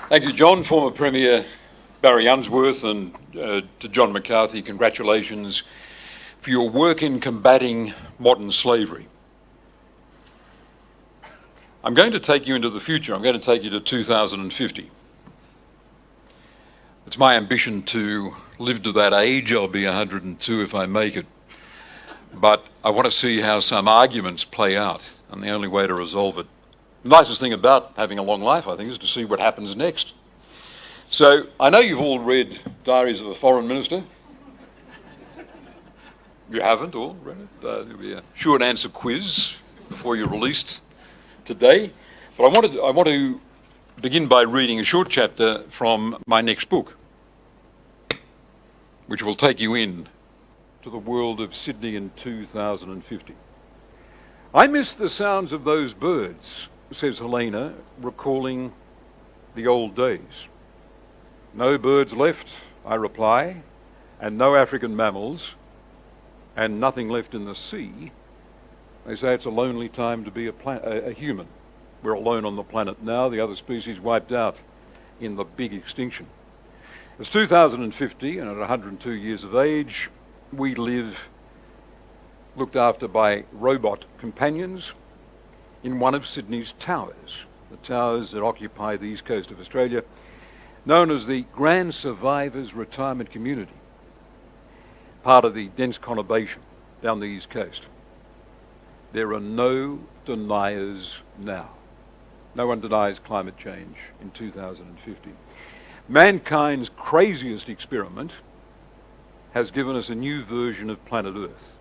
Thank you, John. Former Premier Barry Unsworth, and to John McCarthy, congratulations for your work in combating modern slavery. I'm going to take you into the future. I'm going to take you to 2050. It's my ambition to live to that age. I'll be 102 if I make it. But I want to see how some arguments play out, and the only way to resolve it. The nicest thing about having a long life, I think, is to see what happens next. So I know you've all read Diaries of a Foreign Minister. You haven't all read it? There'll be a short answer quiz before you're released today. But I want to begin by reading a short chapter from my next book, which will take you in to the world of Sydney in 2050. I miss the sounds of those birds, says Helena, recalling the old days. No birds left, I reply, and no African mammals, and nothing left in the sea. They say it's a lonely time to be a human. We're alone on the planet now, the other species wiped out in the big extinction. It's 2050, and at 102 years of age, we live looked after by robot companions in one of Sydney's towers, the towers that occupy the east coast of Australia, known as the Grand Survivors Retirement Community, part of the dense conurbation down the east coast. There are no deniers now. No one denies climate change in 2050. Mankind's craziest experiment has given us a new version of planet Earth.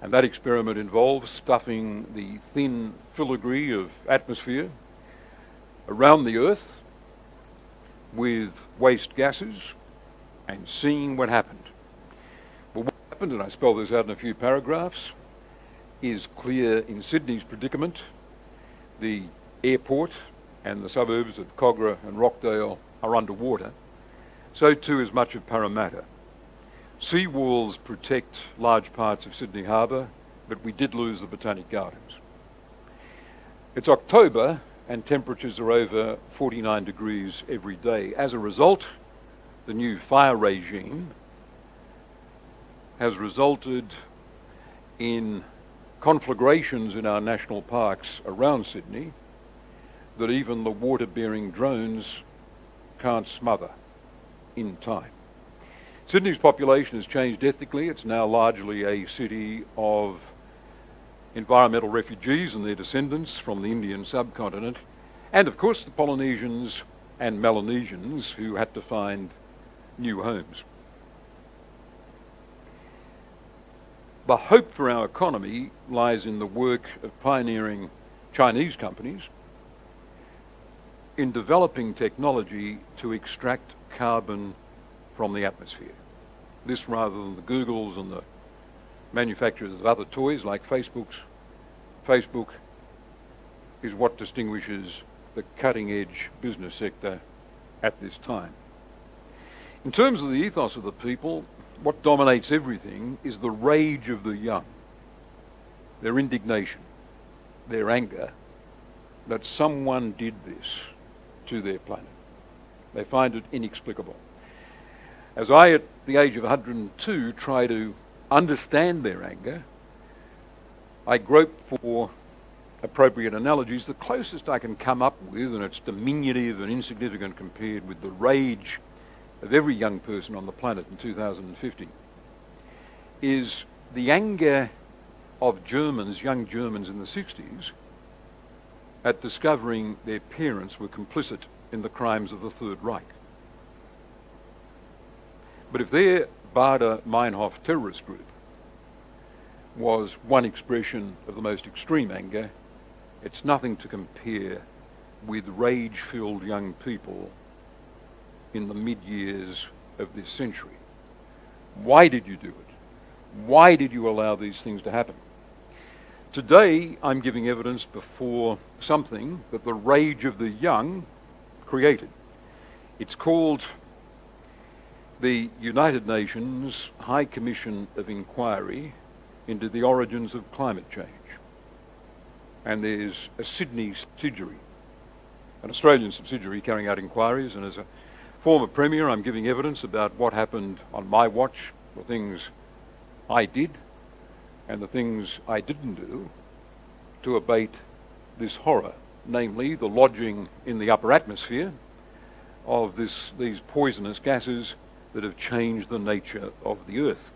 And that experiment involves stuffing the thin filigree of atmosphere around the Earth with waste gases and seeing what happened. Well, what happened, and I spell this out in a few paragraphs, is clear in Sydney's predicament. The airport and the suburbs of Cogra and Rockdale are underwater. So too is much of Parramatta. Seawalls protect large parts of Sydney Harbour, but we did lose the Botanic Gardens. It's October and temperatures are over 49 degrees every day. As a result, the new fire regime has resulted in conflagrations in our national parks around Sydney that even the water-bearing drones can't smother in time. Sydney's population has changed ethnically. It's now largely a city of environmental refugees and their descendants from the Indian subcontinent, and of course the Polynesians and Melanesians who had to find new homes. The hope for our economy lies in the work of pioneering Chinese companies in developing technology to extract carbon from the atmosphere. This rather than the Googles and the manufacturers of other toys like Facebook's. Facebook is what distinguishes the cutting-edge business sector at this time. In terms of the ethos of the people, what dominates everything is the rage of the young, their indignation, their anger that someone did this to their planet. They find it inexplicable. As I, at the age of 102, try to understand their anger, I grope for appropriate analogies. The closest I can come up with, and it's diminutive and insignificant compared with the rage of every young person on the planet in 2050, is the anger of Germans, young Germans in the 60s, at discovering their parents were complicit in the crimes of the Third Reich. But if their Baader-Meinhof terrorist group was one expression of the most extreme anger, it's nothing to compare with rage-filled young people in the mid-years of this century. Why did you do it? Why did you allow these things to happen? Today, I'm giving evidence before something that the rage of the young created. It's called the United Nations High Commission of Inquiry into the Origins of Climate Change. And there's a Sydney subsidiary an Australian subsidiary carrying out inquiries, and as a former Premier, I'm giving evidence about what happened on my watch, the things I did and the things I didn't do to abate this horror, namely the lodging in the upper atmosphere of these poisonous gases that have changed the nature of the Earth.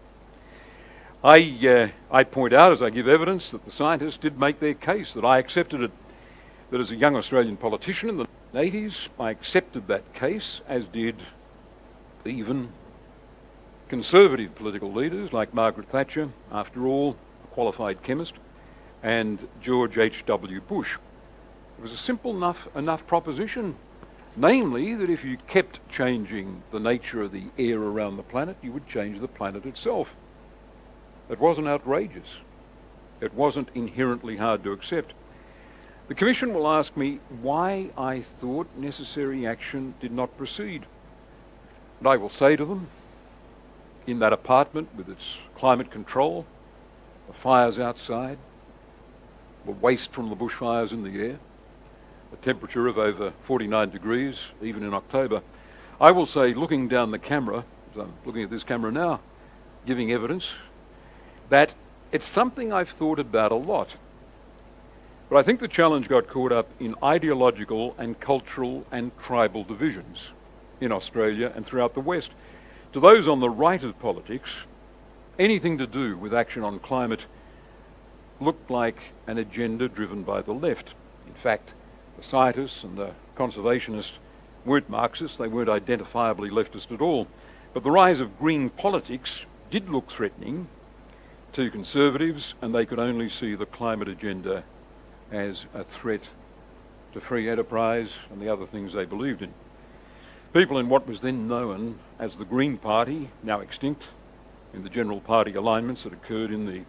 I point out as I give evidence that the scientists did make their case, that I accepted it, that as a young Australian politician in the 80s, I accepted that case, as did even conservative political leaders like Margaret Thatcher, after all, a qualified chemist, and George H.W. Bush. It was a simple enough proposition, namely that if you kept changing the nature of the air around the planet, you would change the planet itself. It wasn't outrageous. It wasn't inherently hard to accept. The Commission will ask me why I thought necessary action did not proceed. And I will say to them, in that apartment with its climate control, the fires outside, the waste from the bushfires in the air, a temperature of over 49 degrees, even in October, I will say, looking down the camera, as I'm looking at this camera now, giving evidence, that it's something I've thought about a lot. But I think the challenge got caught up in ideological and cultural and tribal divisions in Australia and throughout the West. To those on the right of politics, anything to do with action on climate looked like an agenda driven by the left. In fact, the scientists and the conservationists weren't Marxists, they weren't identifiably leftist at all. But the rise of green politics did look threatening to conservatives, and they could only see the climate agenda as a threat to free enterprise and the other things they believed in. People in what was then known as the Green Party, now extinct, in the general party alignments that occurred in the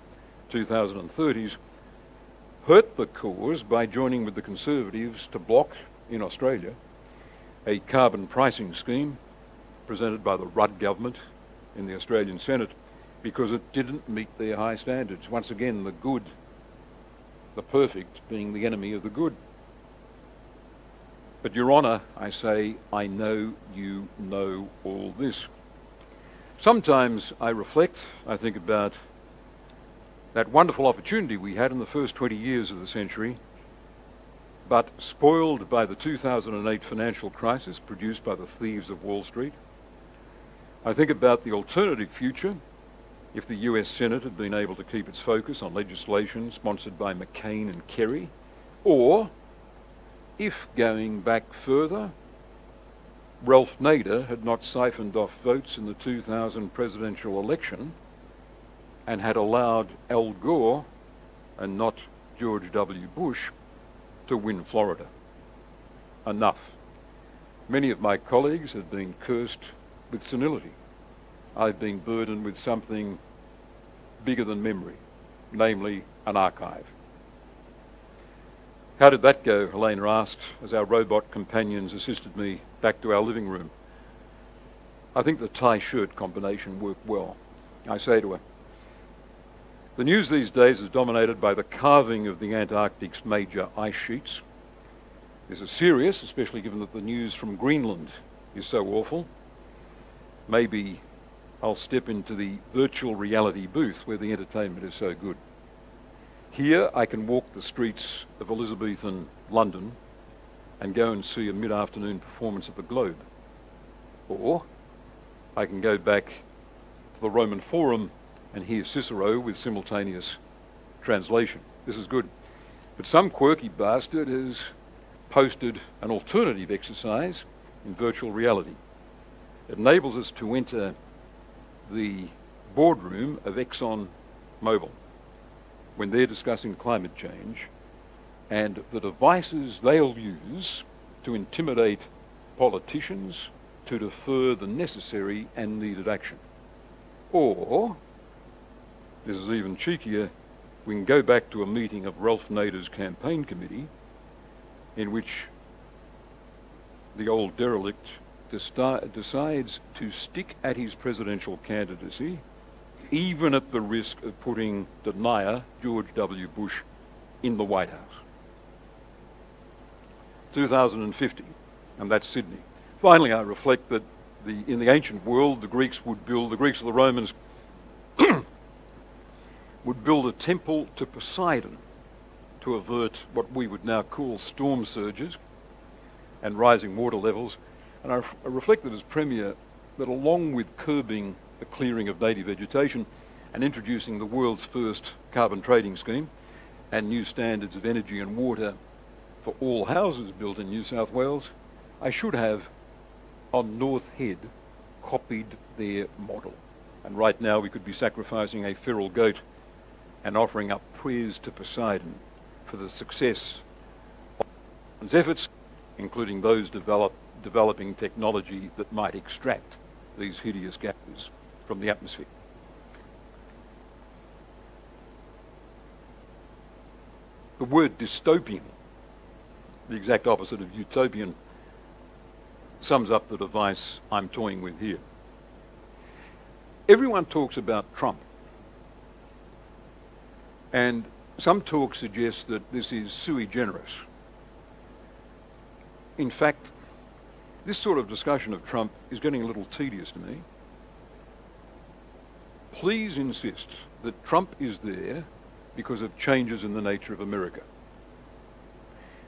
2030s, hurt the cause by joining with the Conservatives to block, in Australia, a carbon pricing scheme presented by the Rudd government in the Australian Senate because it didn't meet their high standards. Once again, the good, the perfect, being the enemy of the good. But Your Honour, I say, I know you know all this. Sometimes I reflect, I think about that wonderful opportunity we had in the first 20 years of the century, but spoiled by the 2008 financial crisis produced by the thieves of Wall Street. I think about the alternative future if the US Senate had been able to keep its focus on legislation sponsored by McCain and Kerry, or if, going back further, Ralph Nader had not siphoned off votes in the 2000 presidential election and had allowed Al Gore, and not George W. Bush, to win Florida. Enough. Many of my colleagues have been cursed with senility. I've been burdened with something bigger than memory, namely an archive. How did that go? Helena asked as our robot companions assisted me back to our living room. I think the tie shirt combination worked well. I say to her, the news these days is dominated by the carving of the Antarctic's major ice sheets. This is serious, especially given that the news from Greenland is so awful. Maybe I'll step into the virtual reality booth where the entertainment is so good. Here I can walk the streets of Elizabethan London and go and see a mid-afternoon performance of the Globe. Or I can go back to the Roman Forum and hear Cicero with simultaneous translation. This is good. But some quirky bastard has posted an alternative exercise in virtual reality. It enables us to enter the boardroom of ExxonMobil when they're discussing climate change, and the devices they'll use to intimidate politicians to defer the necessary and needed action. Or, this is even cheekier, we can go back to a meeting of Ralph Nader's campaign committee in which the old derelict decides to stick at his presidential candidacy, even at the risk of putting denier George W. Bush in the White House. 2050, and that's Sydney. Finally, I reflect that in the ancient world, the Greeks or the Romans would build a temple to Poseidon to avert what we would now call storm surges and rising water levels. And I reflected as Premier that along with curbing the clearing of native vegetation and introducing the world's first carbon trading scheme and new standards of energy and water for all houses built in New South Wales, I should have, on North Head, copied their model. And right now we could be sacrificing a feral goat and offering up prayers to Poseidon for the success of his efforts, including those developing technology that might extract these hideous gases from the atmosphere. The word dystopian, the exact opposite of utopian, sums up the device I'm toying with here. Everyone talks about Trump, and some talk suggests that this is sui generis. In fact, this sort of discussion of Trump is getting a little tedious to me. Please insist that Trump is there because of changes in the nature of America.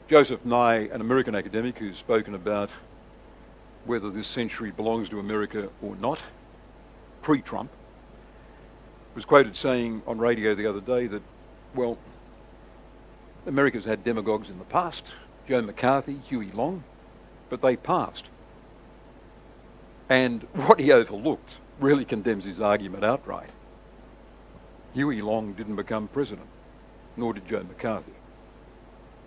Joseph Nye, an American academic who's spoken about whether this century belongs to America or not, pre-Trump, was quoted saying on radio the other day that, well, America's had demagogues in the past, Joe McCarthy, Huey Long, but they passed. And what he overlooked really condemns his argument outright. Huey Long didn't become president, nor did Joe McCarthy.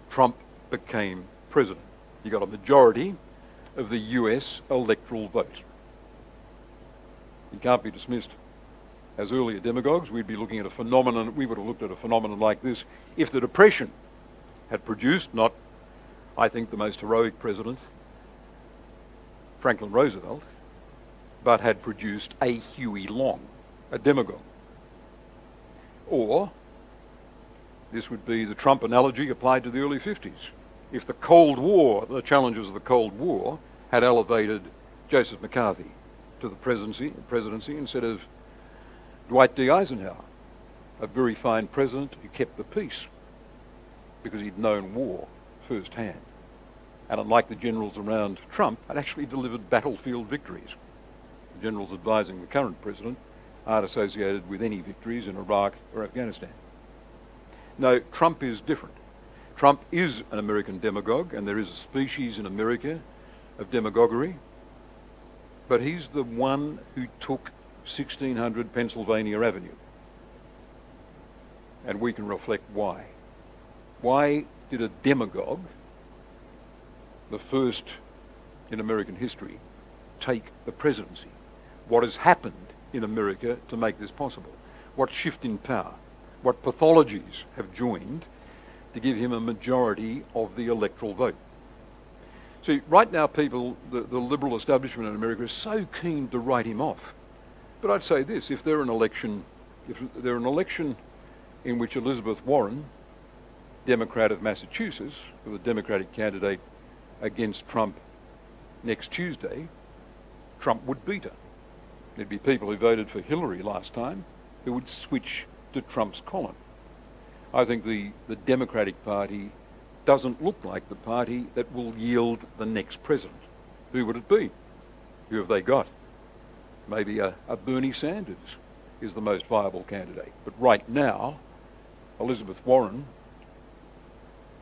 Trump became president. He got a majority of the US electoral vote. He can't be dismissed. As earlier demagogues, we'd be looking at a phenomenon, we would have looked at a phenomenon like this if the Depression had produced, not, I think, the most heroic president, Franklin Roosevelt, but had produced a Huey Long, a demagogue. Or, this would be the Trump analogy applied to the early 50s. If the Cold War, the challenges of the Cold War, had elevated Joseph McCarthy to the presidency instead of Dwight D. Eisenhower, a very fine president who kept the peace because he'd known war firsthand. And unlike the generals around Trump, had actually delivered battlefield victories. The generals advising the current president aren't associated with any victories in Iraq or Afghanistan. No, Trump is different. Trump is an American demagogue, and there is a species in America of demagoguery, but he's the one who took 1600 Pennsylvania Avenue. And we can reflect why. Why did a demagogue, the first in American history, take the presidency? What has happened in America to make this possible? What shift in power? What pathologies have joined to give him a majority of the electoral vote? See, right now people, the liberal establishment in America is so keen to write him off. But I'd say this, if there an election in which Elizabeth Warren, Democrat of Massachusetts, with a Democratic candidate against Trump next Tuesday, Trump would beat her. There'd be people who voted for Hillary last time who would switch to Trump's column. I think the Democratic Party doesn't look like the party that will yield the next president. Who would it be? Who have they got? Maybe a Bernie Sanders is the most viable candidate. But right now, Elizabeth Warren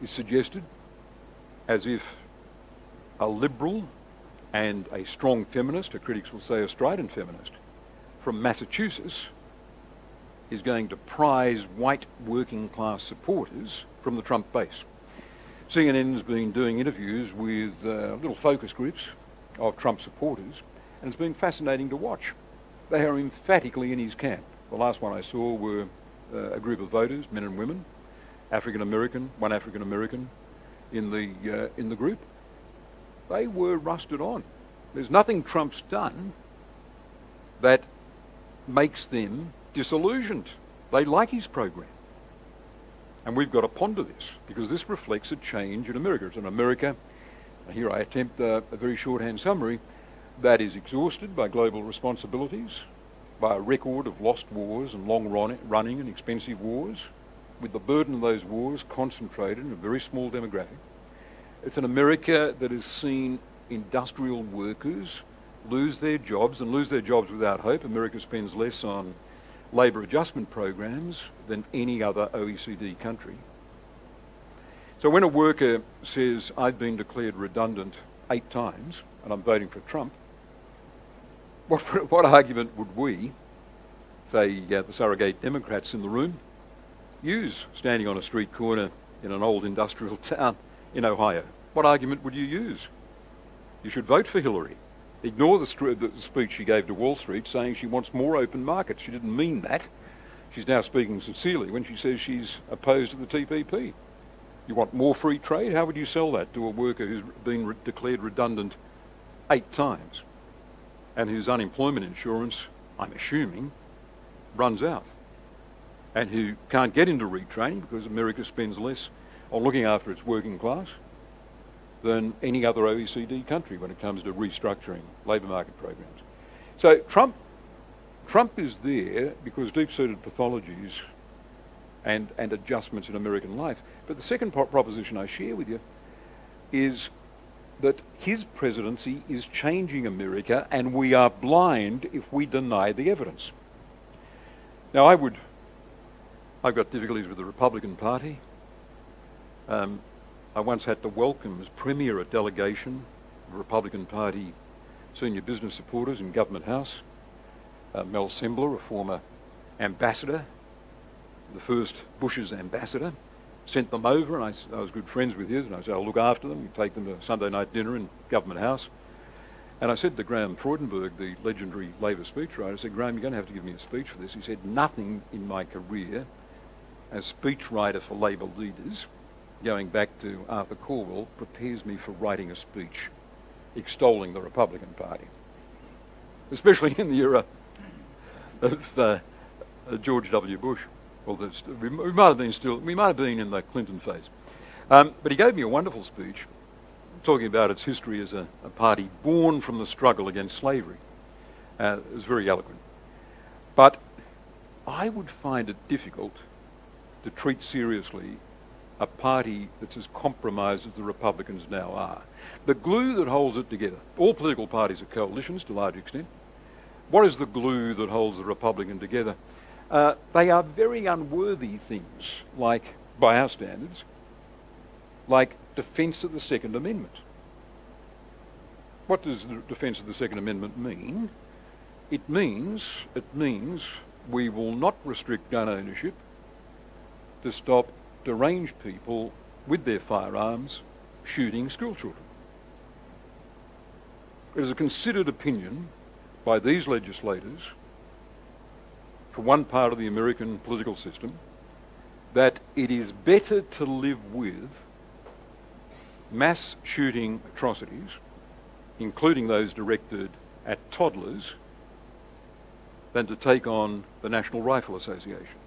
is suggested as if a liberal and a strong feminist, her critics will say a strident feminist, from Massachusetts is going to prize white working class supporters from the Trump base. CNN's been doing interviews with little focus groups of Trump supporters, and it's been fascinating to watch. They are emphatically in his camp. The last one I saw were a group of voters, men and women, one African American in the group. They were rusted on. There's nothing Trump's done that makes them disillusioned. They like his program. And we've got to ponder this, because this reflects a change in America. It's an America Here I attempt a very shorthand summary that is exhausted by global responsibilities, by a record of lost wars and long-running and expensive wars, with the burden of those wars concentrated in a very small demographic. It's an America that has seen industrial workers lose their jobs without hope. America spends less on labour adjustment programs than any other OECD country. So when a worker says, I've been declared redundant 8 times and I'm voting for Trump, what argument would we, say the surrogate Democrats in the room, use standing on a street corner in an old industrial town in Ohio? What argument would you use? You should vote for Hillary. Ignore the speech she gave to Wall Street saying she wants more open markets. She didn't mean that. She's now speaking sincerely when she says she's opposed to the TPP. You want more free trade? How would you sell that to a worker who's been declared redundant 8 times and whose unemployment insurance, I'm assuming, runs out, and who can't get into retraining because America spends less on looking after its working class than any other OECD country when it comes to restructuring labour market programs? So Trump is there because deep-seated pathologies and adjustments in American life. But the second proposition I share with you is that his presidency is changing America, and we are blind if we deny the evidence. Now, I've got difficulties with the Republican Party. I once had to welcome as Premier a delegation of Republican Party senior business supporters in Government House. Mel Sembler, a former ambassador, the first Bush's ambassador, sent them over, and I was good friends with his, and I said, I'll look after them, take them to Sunday night dinner in Government House. And I said to Graham Freudenberg, the legendary Labor speechwriter, I said, Graham, you're going to have to give me a speech for this. He said, nothing in my career as speechwriter for Labor leaders, going back to Arthur Corwell, prepares me for writing a speech extolling the Republican Party, especially in the era of George W. Bush. Well, we might have been in the Clinton phase. But he gave me a wonderful speech talking about its history as a party born from the struggle against slavery. It was very eloquent. But I would find it difficult to treat seriously a party that's as compromised as the Republicans now are. The glue that holds it together, all political parties are coalitions to a large extent. What is the glue that holds the Republican together? They are very unworthy things, like, by our standards, like defence of the Second Amendment. What does the defence of the Second Amendment mean? It means we will not restrict gun ownership to stop deranged people with their firearms shooting school children. It is a considered opinion by these legislators for one part of the American political system that it is better to live with mass shooting atrocities, including those directed at toddlers, than to take on the National Rifle Association.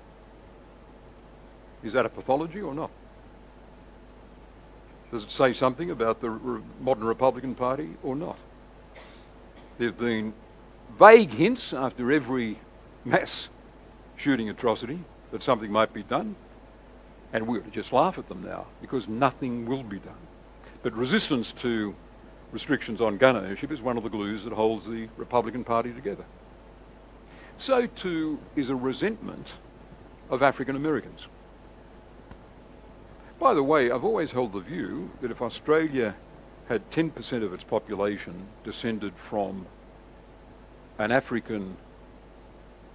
Is that a pathology or not? Does it say something about the modern Republican Party or not? There have been vague hints after every mass shooting atrocity that something might be done, and we ought to just laugh at them now because nothing will be done. But resistance to restrictions on gun ownership is one of the glues that holds the Republican Party together. So too is a resentment of African Americans. By the way, I've always held the view that if Australia had 10% of its population descended from an African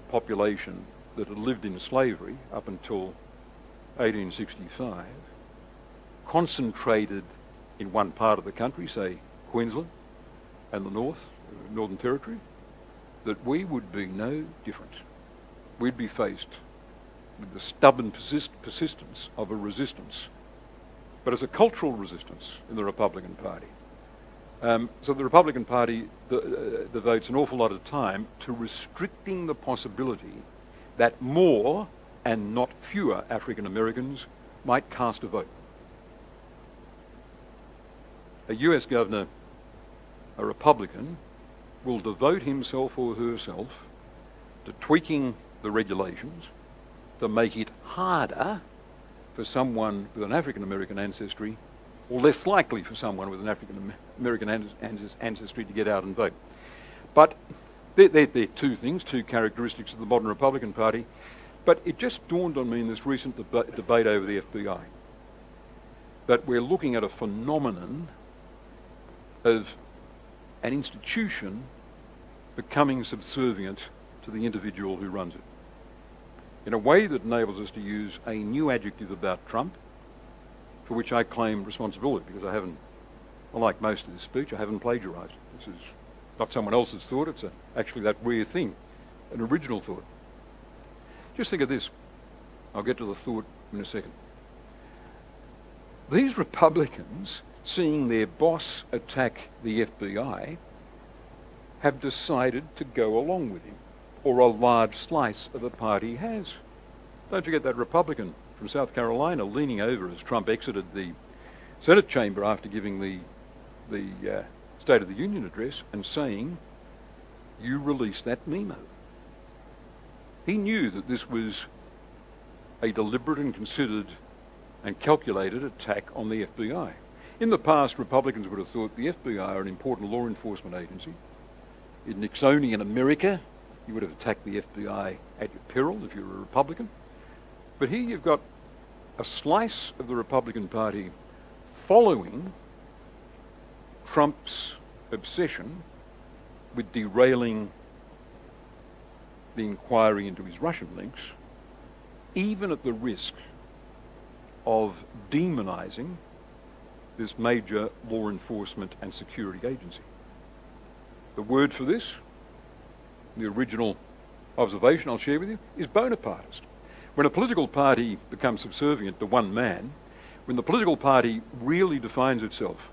population that had lived in slavery up until 1865, concentrated in one part of the country, say Queensland and the Northern Territory, that we would be no different. We'd be faced with the stubborn persistence of a resistance, but it's a cultural resistance in the Republican Party. So the Republican Party devotes an awful lot of time to restricting the possibility that more and not fewer African Americans might cast a vote. a US governor, a Republican, will devote himself or herself to tweaking the regulations to make it harder for someone with an African American ancestry, or less likely for someone with an African American ancestry to get out and vote. But they're two things, two characteristics of the modern Republican Party. But it just dawned on me in this recent debate over the FBI that we're looking at a phenomenon of an institution becoming subservient to the individual who runs it, in a way that enables us to use a new adjective about Trump, for which I claim responsibility, because unlike most of this speech, I haven't plagiarised. This is not someone else's thought, it's actually that rare thing, an original thought. Just think of this. I'll get to the thought in a second. These Republicans, seeing their boss attack the FBI, have decided to go along with him, or a large slice of the party has. Don't forget that Republican from South Carolina leaning over as Trump exited the Senate chamber after giving the State of the Union address and saying, "You release that memo." He knew that this was a deliberate and considered and calculated attack on the FBI. In the past, Republicans would have thought the FBI are an important law enforcement agency. In Nixonian America, you would have attacked the FBI at your peril if you were a Republican. But here you've got a slice of the Republican Party following Trump's obsession with derailing the inquiry into his Russian links, even at the risk of demonising this major law enforcement and security agency. The word for this, the original observation I'll share with you, is Bonapartist. When a political party becomes subservient to one man, when the political party really defines itself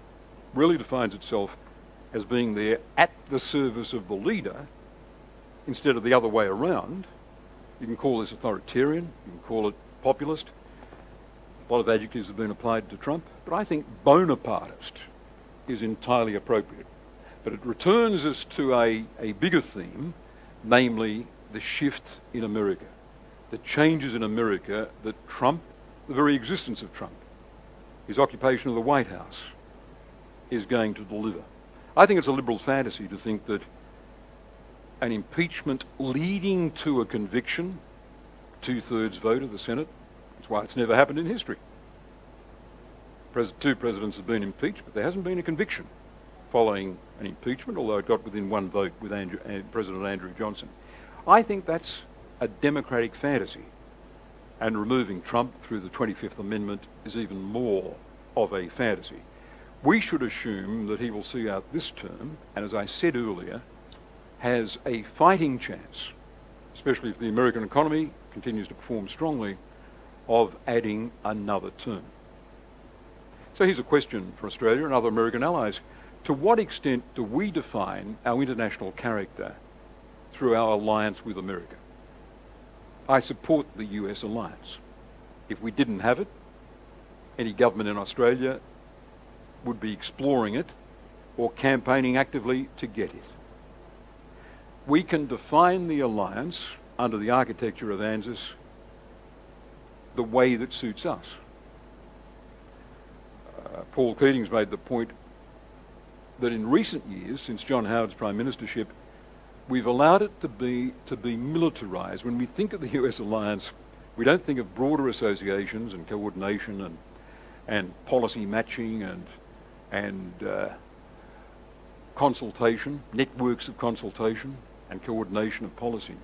as being there at the service of the leader, instead of the other way around, you can call this authoritarian, you can call it populist. A lot of adjectives have been applied to Trump, but I think Bonapartist is entirely appropriate. But it returns us to a bigger theme, namely the shift in America, the changes in America that Trump, the very existence of Trump, his occupation of the White House, is going to deliver. I think it's a liberal fantasy to think that an impeachment leading to a conviction, 2/3 vote of the Senate, that's why it's never happened in history. Two presidents have been impeached, but there hasn't been a conviction following an impeachment, although it got within one vote with President Andrew Johnson. I think that's a democratic fantasy, and removing Trump through the 25th Amendment is even more of a fantasy. We should assume that he will see out this term, and as I said earlier, has a fighting chance, especially if the American economy continues to perform strongly, of adding another term. So here's a question for Australia and other American allies. To what extent do we define our international character through our alliance with America? I support the US alliance. If we didn't have it, any government in Australia would be exploring it or campaigning actively to get it. We can define the alliance under the architecture of ANZUS the way that suits us. Paul Keating's made the point that in recent years, since John Howard's prime ministership, we've allowed it to be militarised. When we think of the US alliance, we don't think of broader associations and coordination and policy matching and consultation, networks of consultation and coordination of policy.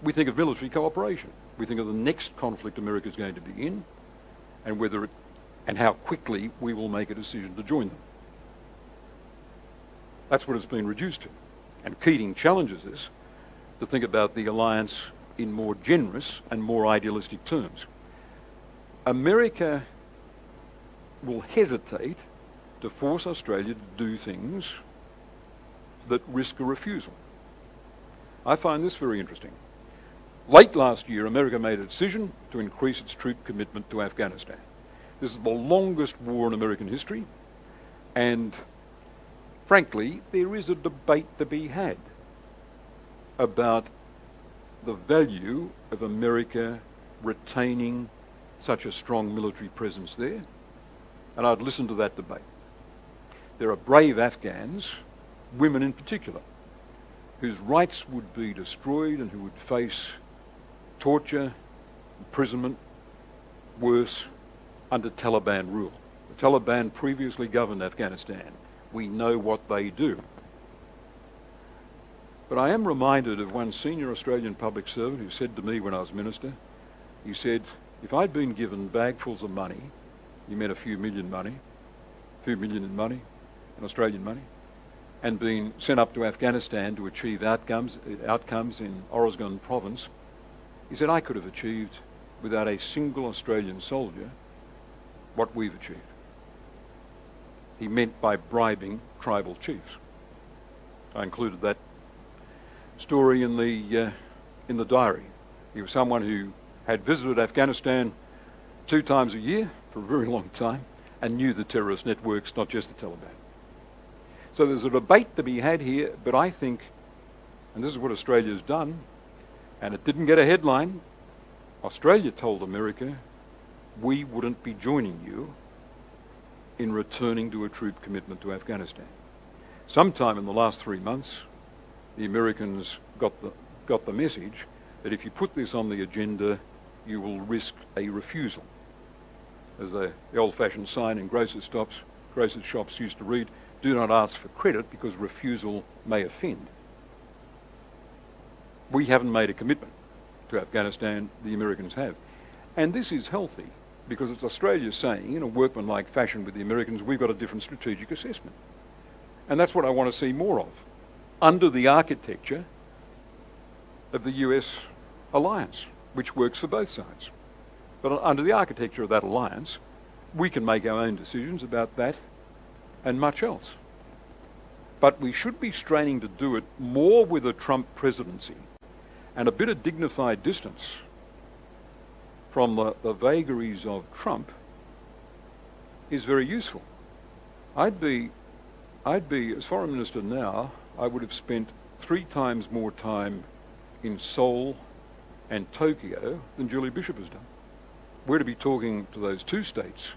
We think of military cooperation. We think of the next conflict America's going to be in, and how quickly we will make a decision to join them. That's what it's been reduced to. And Keating challenges us to think about the alliance in more generous and more idealistic terms. America will hesitate to force Australia to do things that risk a refusal. I find this very interesting. Late last year, America made a decision to increase its troop commitment to Afghanistan. This is the longest war in American history, And frankly, there is a debate to be had about the value of America retaining such a strong military presence there, and I'd listen to that debate. There are brave Afghans, women in particular, whose rights would be destroyed and who would face torture, imprisonment, worse, under Taliban rule. The Taliban previously governed Afghanistan. We know what they do. But I am reminded of one senior Australian public servant who said to me when I was minister, he said, if I'd been given bagfuls of money, he meant a few million in money, in Australian money, and been sent up to Afghanistan to achieve outcomes in Oregon province, he said, I could have achieved without a single Australian soldier what we've achieved. He meant by bribing tribal chiefs. I included that story in the diary. He was someone who had visited Afghanistan 2 times a year for a very long time and knew the terrorist networks, not just the Taliban. So there's a debate to be had here, but I think, and this is what Australia's done, and it didn't get a headline, Australia told America, we wouldn't be joining you in returning to a troop commitment to Afghanistan. Sometime in the last 3 months, the Americans got the message that if you put this on the agenda, you will risk a refusal. As the old-fashioned sign in grocers' shops used to read, do not ask for credit because refusal may offend. We haven't made a commitment to Afghanistan, the Americans have. And this is healthy because it's Australia saying, in a workmanlike fashion with the Americans, we've got a different strategic assessment. And that's what I want to see more of, under the architecture of the US alliance, which works for both sides. But under the architecture of that alliance, we can make our own decisions about that and much else. But we should be straining to do it more with a Trump presidency and a bit of dignified distance from the vagaries of Trump is very useful. I'd be, as foreign minister now, I would have spent 3 times more time in Seoul and Tokyo than Julie Bishop has done. We're to be talking to those 2 states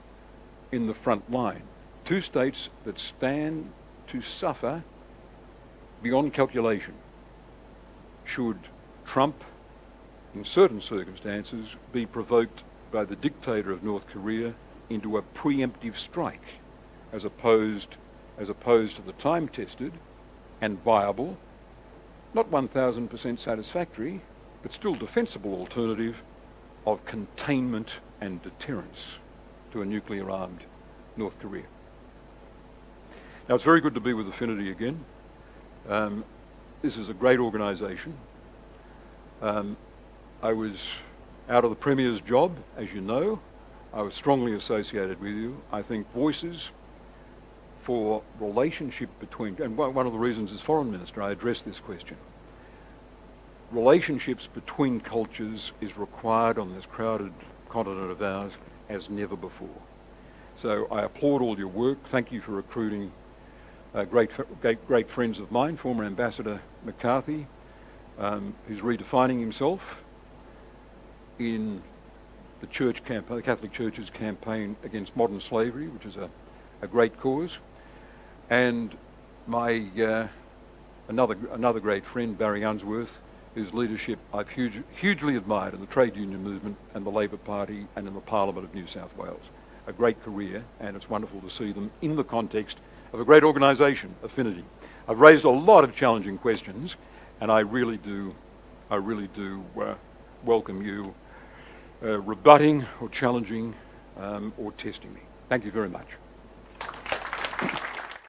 in the front line, 2 states that stand to suffer beyond calculation should Trump, in certain circumstances, be provoked by the dictator of North Korea into a preemptive strike, as opposed to the time-tested and viable, not 1,000% satisfactory, but still defensible alternative of containment and deterrence to a nuclear-armed North Korea. Now, it's very good to be with Affinity again. This is a great organisation. I was out of the Premier's job, as you know. I was strongly associated with you. I think voices for relationship between, and one of the reasons as Foreign Minister I addressed this question, relationships between cultures is required on this crowded continent of ours as never before. So I applaud all your work. Thank you for recruiting great friends of mine, former Ambassador McCarthy, who's redefining himself in the church campaign, the Catholic Church's campaign against modern slavery, which is a great cause, and my another great friend, Barry Unsworth, whose leadership I've hugely admired in the trade union movement and the Labor Party and in the Parliament of New South Wales. A great career, and it's wonderful to see them in the context of a great organisation, Affinity. I've raised a lot of challenging questions, and I really do welcome you rebutting or challenging or testing me. Thank you very much.